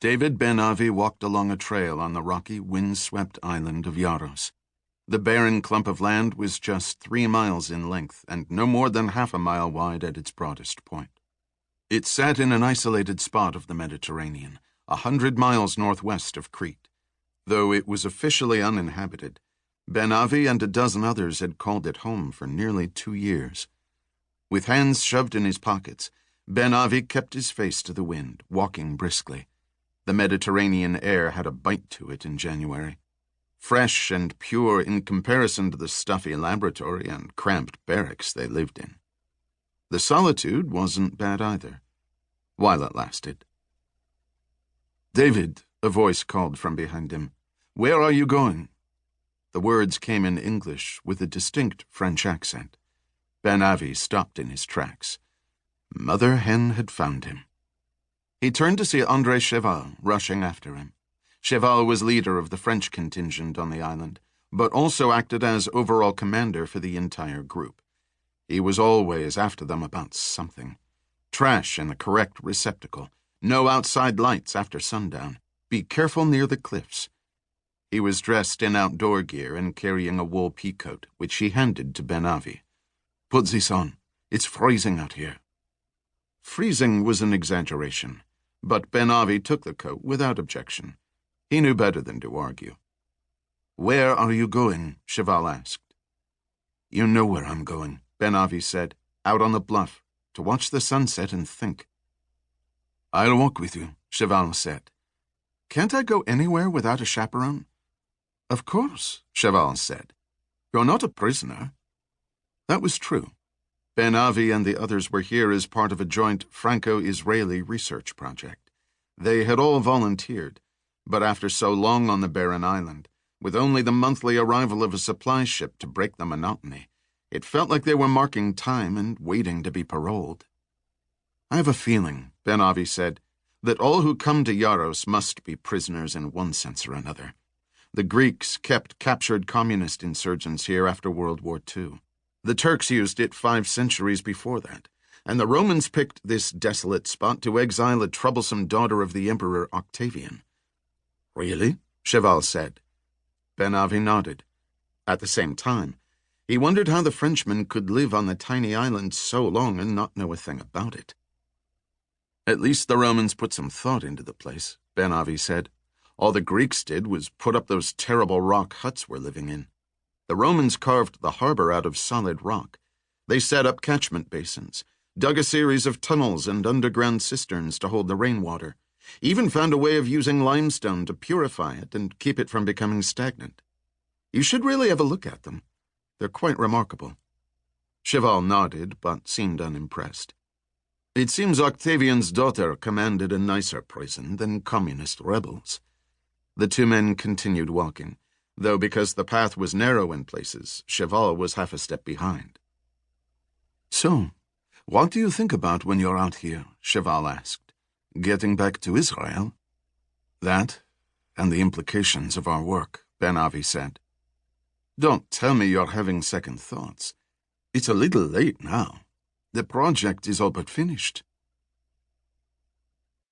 David Ben-Avi walked along a trail on the rocky, wind-swept island of Yaros. The barren clump of land was just 3 miles in length and no more than half a mile wide at its broadest point. It sat in an isolated spot of the Mediterranean, 100 miles northwest of Crete. Though it was officially uninhabited, Ben-Avi and a dozen others had called it home for nearly 2 years. With hands shoved in his pockets, Ben-Avi kept his face to the wind, walking briskly. The Mediterranean air had a bite to it in January, fresh and pure in comparison to the stuffy laboratory and cramped barracks they lived in. The solitude wasn't bad either, while it lasted. "David," a voice called from behind him. "Where are you going?" The words came in English with a distinct French accent. Ben-Avi stopped in his tracks. Mother Hen had found him. He turned to see André Cheval rushing after him. Cheval was leader of the French contingent on the island, but also acted as overall commander for the entire group. He was always after them about something. Trash in the correct receptacle. No outside lights after sundown. Be careful near the cliffs. He was dressed in outdoor gear and carrying a wool peacoat, which he handed to Ben-Avi. "Put this on. It's freezing out here." Freezing was an exaggeration, but Ben-Avi took the coat without objection. He knew better than to argue. "Where are you going?" Cheval asked. "You know where I'm going," Ben-Avi said. "Out on the bluff, to watch the sunset and think." "I'll walk with you," Cheval said. "Can't I go anywhere without a chaperone?" "Of course," Cheval said. "You're not a prisoner." That was true. Ben-Avi and the others were here as part of a joint Franco-Israeli research project. They had all volunteered, but after so long on the barren island, with only the monthly arrival of a supply ship to break the monotony, it felt like they were marking time and waiting to be paroled. "I have a feeling," Ben-Avi said, "that all who come to Yaros must be prisoners in one sense or another. The Greeks kept captured communist insurgents here after World War II. The Turks used it 5 centuries before that, and the Romans picked this desolate spot to exile a troublesome daughter of the Emperor Octavian." "Really?" Cheval said. Ben-Avi nodded. At the same time, he wondered how the Frenchman could live on the tiny island so long and not know a thing about it. "At least the Romans put some thought into the place," Ben-Avi said. "All the Greeks did was put up those terrible rock huts we're living in. The Romans carved the harbor out of solid rock. They set up catchment basins, dug a series of tunnels and underground cisterns to hold the rainwater, even found a way of using limestone to purify it and keep it from becoming stagnant. You should really have a look at them. They're quite remarkable." Cheval nodded, but seemed unimpressed. "It seems Octavian's daughter commanded a nicer prison than communist rebels." The 2 men continued walking, though because the path was narrow in places, Cheval was half a step behind. "So, what do you think about when you're out here?" Cheval asked. "Getting back to Israel?" "That, and the implications of our work," Ben-Avi said. "Don't tell me you're having second thoughts. It's a little late now. The project is all but finished."